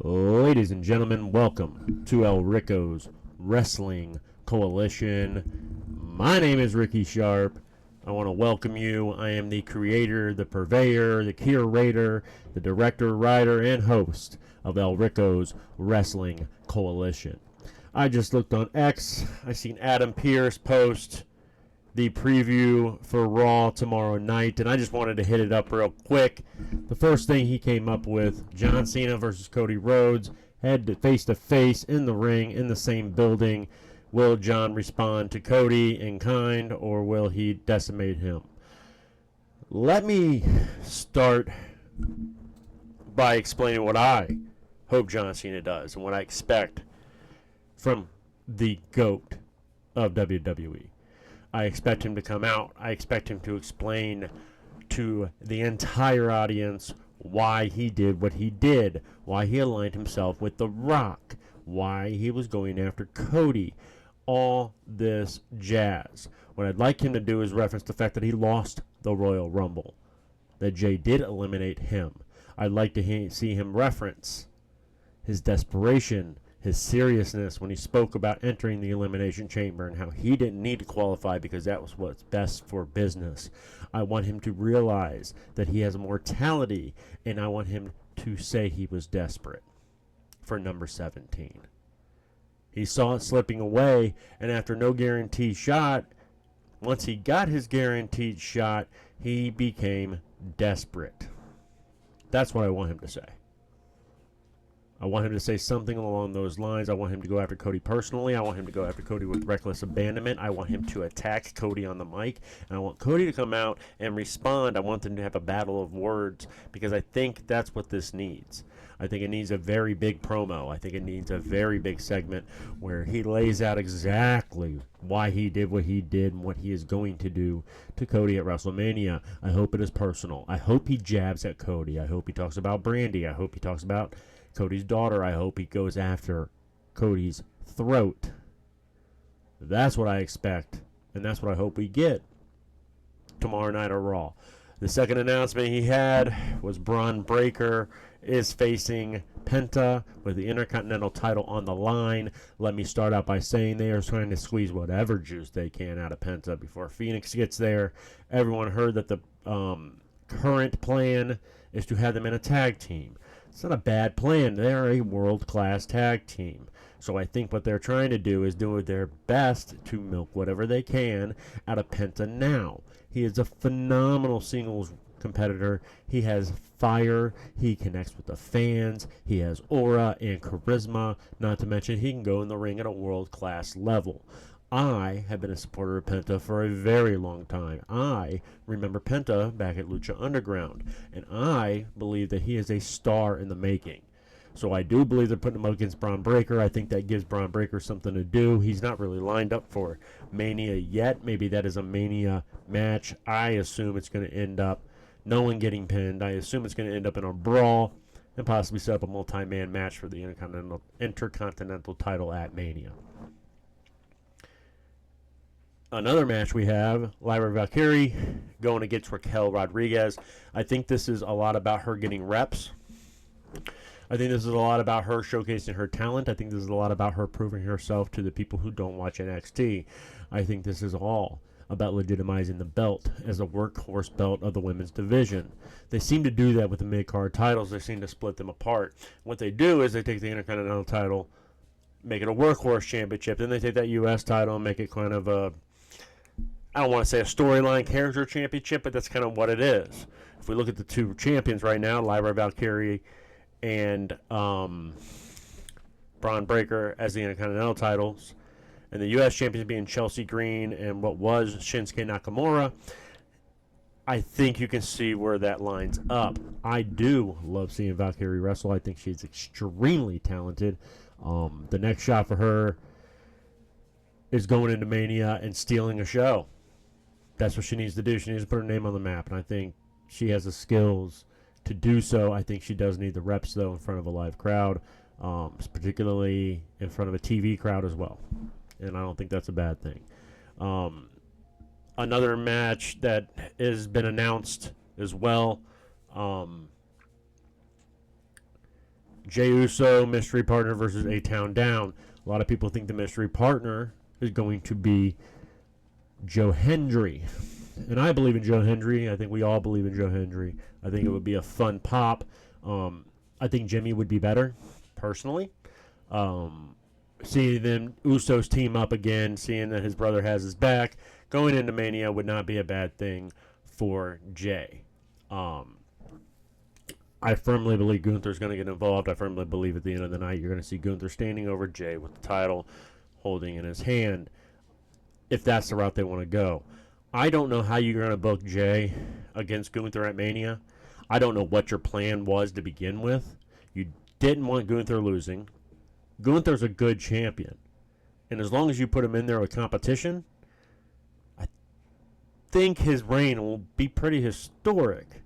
Ladies and gentlemen, welcome to El Rico's Wrestling Coalition. My name is Ricky Sharp. I want to welcome you. I am the creator, the purveyor, the curator, the director, writer, and host of El Rico's Wrestling Coalition. I just looked on X. I seen Adam Pearce post the preview for Raw tomorrow night, and I just wanted to hit it up real quick. The first thing he came up with, John Cena versus Cody Rhodes, head to face in the ring, in the same building. Will John respond to Cody in kind, or will he decimate him? Let me start by explaining what I hope John Cena does and what I expect from the GOAT of WWE. I expect him to come out. I expect him to explain to the entire audience why he did what he did, why he aligned himself with The Rock, why he was going after Cody, all this jazz. What I'd like him to do is reference the fact that he lost the Royal Rumble, that Jay did eliminate him. I'd like to see him reference his desperation, his seriousness when he spoke about entering the Elimination Chamber and how he didn't need to qualify because that was what's best for business. I want him to realize that he has a mortality, and I want him to say he was desperate for number 17. He saw it slipping away, and after no guaranteed shot, once he got his guaranteed shot, he became desperate. That's what I want him to say. I want him to say something along those lines. I want him to go after Cody personally. I want him to go after Cody with reckless abandonment. I want him to attack Cody on the mic. And I want Cody to come out and respond. I want them to have a battle of words because I think that's what this needs. I think it needs a very big promo. I think it needs a very big segment where he lays out exactly why he did what he did and what he is going to do to Cody at WrestleMania. I hope it is personal. I hope he jabs at Cody. I hope he talks about Brandy. I hope he talks about Cody's daughter. I hope he goes after Cody's throat. That's what I expect, and that's what I hope we get tomorrow night at Raw. The second announcement he had was Braun Breaker is facing Penta with the Intercontinental title on the line. Let me start out by saying they are trying to squeeze whatever juice they can out of Penta before Phoenix gets there. Everyone heard that the current plan is to have them in a tag team. It's not a bad plan. They are a world-class tag team. So I think what they're trying to do is do their best to milk whatever they can out of Penta now. He is a phenomenal singles competitor. He has fire. He connects with the fans. He has aura and charisma. Not to mention he can go in the ring at a world-class level. I have been a supporter of Penta for a very long time. I remember Penta back at Lucha Underground, and I believe that he is a star in the making. So I do believe they're putting him up against Braun Breaker. I think that gives Braun Breaker something to do. He's not really lined up for Mania yet. Maybe that is a Mania match. I assume it's going to end up no one getting pinned. I assume it's going to end up in a brawl and possibly set up a multi-man match for the Intercontinental title at Mania. Another match we have, Lyra Valkyrie going against Raquel Rodriguez. I think this is a lot about her getting reps. I think this is a lot about her showcasing her talent. I think this is a lot about her proving herself to the people who don't watch NXT. I think this is all about legitimizing the belt as a workhorse belt of the women's division. They seem to do that with the mid-card titles. They seem to split them apart. What they do is they take the Intercontinental title, make it a workhorse championship. Then they take that U.S. title and make it kind of a, I don't want to say a storyline character championship, but that's kind of what it is. If we look at the two champions right now, Lyra Valkyrie and Braun Breaker as the Intercontinental titles, and the U.S. champions being Chelsea Green and what was Shinsuke Nakamura, I think you can see where that lines up. I do love seeing Valkyrie wrestle. I think she's extremely talented. The next shot for her is going into Mania and stealing a show. That's what she needs to do. She needs to put her name on the map, and I think she has the skills to do so. I think she does need the reps, though, in front of a live crowd, particularly in front of a TV crowd as well, and I don't think that's a bad thing. Another match that has been announced as well, Jey Uso, mystery partner versus A-Town Down. A lot of people think the mystery partner is going to be Joe Hendry. And I believe in Joe Hendry. I think we all believe in Joe Hendry. I think it would be a fun pop. I think Jimmy would be better, personally. Seeing them Usos team up again, seeing that his brother has his back, going into Mania would not be a bad thing for Jay. I firmly believe Gunther's going to get involved. I firmly believe at the end of the night you're going to see Gunther standing over Jay with the title, holding in his hand, if that's the route they want to go. I don't know how you're going to book Jay against Gunther at Mania. I don't know what your plan was to begin with. You didn't want Gunther losing. Gunther's a good champion. And as long as you put him in there with competition, I think his reign will be pretty historic.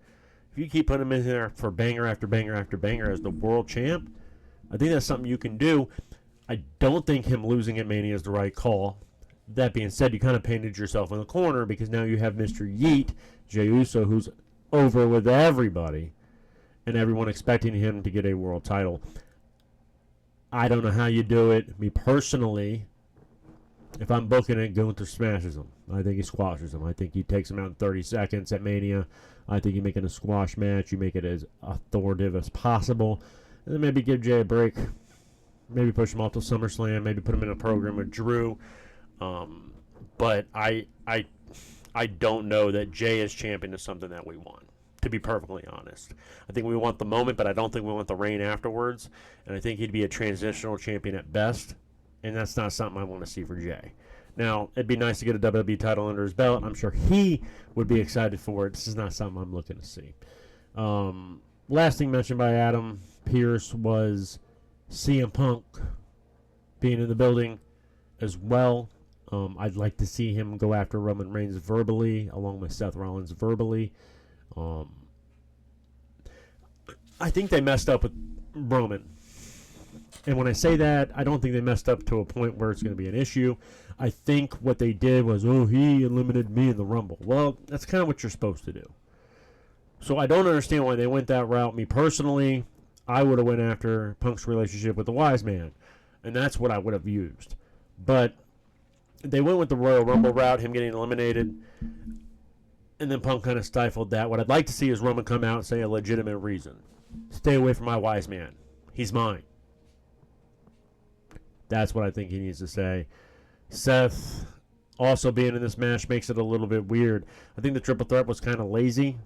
If you keep putting him in there for banger after banger after banger as the world champ, I think that's something you can do. I don't think him losing at Mania is the right call. That being said, you kind of painted yourself in the corner because now you have Mr. Yeet, Jey Uso, who's over with everybody, and everyone expecting him to get a world title. I don't know how you do it. Me personally, if I'm booking it, Gunther smashes him. I think he squashes him. I think he takes him out in 30 seconds at Mania. I think you make it a squash match. You make it as authoritative as possible. And then maybe give Jay a break. Maybe push him off to SummerSlam. Maybe put him in a program with Drew. But I don't know that Jay as champion is something that we want, to be perfectly honest. I think we want the moment, but I don't think we want the reign afterwards. And I think he'd be a transitional champion at best. And that's not something I want to see for Jay. Now, it'd be nice to get a WWE title under his belt. I'm sure he would be excited for it. This is not something I'm looking to see. Last thing mentioned by Adam Pearce was CM Punk being in the building as well. I'd like to see him go after Roman Reigns verbally, along with Seth Rollins verbally. I think they messed up with Roman. And when I say that, I don't think they messed up to a point where it's going to be an issue. I think what they did was, he eliminated me in the Rumble. Well, that's kind of what you're supposed to do. So I don't understand why they went that route. Me personally, I would have went after Punk's relationship with the Wise Man. And that's what I would have used. But they went with the Royal Rumble route, him getting eliminated. And then Punk kind of stifled that. What I'd like to see is Roman come out and say a legitimate reason. Stay away from my Wise Man. He's mine. That's what I think he needs to say. Seth also being in this match makes it a little bit weird. I think the triple threat was kind of lazy.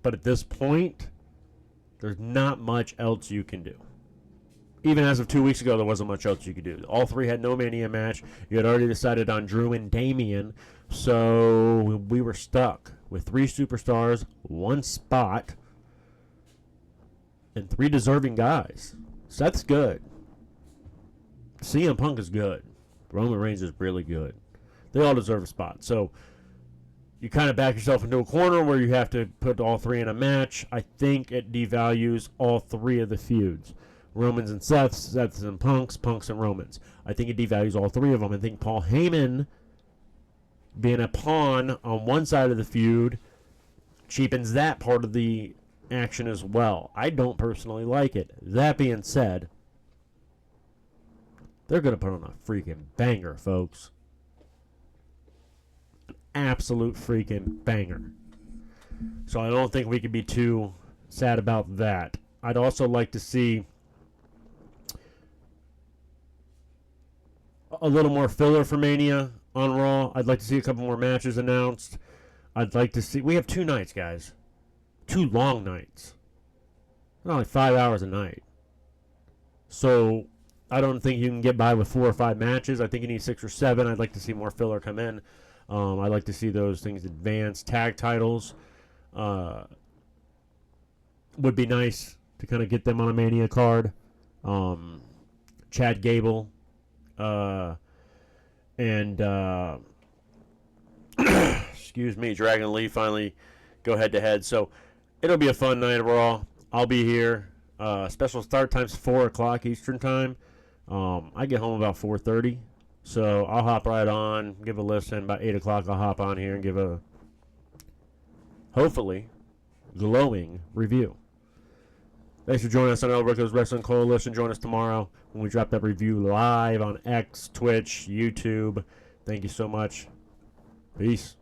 But at this point, there's not much else you can do. Even as of 2 weeks ago, there wasn't much else you could do. All three had no Mania match. You had already decided on Drew and Damian. So we were stuck with three superstars, one spot, and three deserving guys. Seth's good. CM Punk is good. Roman Reigns is really good. They all deserve a spot. So you kind of back yourself into a corner where you have to put all three in a match. I think it devalues all three of the feuds. Romans and Seth's and Punk's and Romans. I think it devalues all three of them. I think Paul Heyman being a pawn on one side of the feud cheapens that part of the action as well. I don't personally like it. That being said, they're going to put on a freaking banger, folks. An absolute freaking banger. So I don't think we could be too sad about that. I'd also like to see a little more filler for Mania on Raw. I'd like to see a couple more matches announced. I'd like to see... We have 2 nights, guys. 2 long nights. Not only 5 hours a night. So I don't think you can get by with 4 or 5 matches. I think you need 6 or 7. I'd like to see more filler come in. I'd like to see those things advance. Tag titles would be nice to kind of get them on a Mania card. Chad Gable and excuse me, Dragon Lee finally go head to head. So it'll be a fun night of Raw. I'll be here. Special start time's 4 o'clock Eastern time. I get home about 4:30, so I'll hop right on, give a listen. About 8 o'clock, I'll hop on here and give a hopefully glowing review. Thanks for joining us on El Rico's Wrestling Coalition. Join us tomorrow when we drop that review live on X, Twitch, YouTube. Thank you so much. Peace.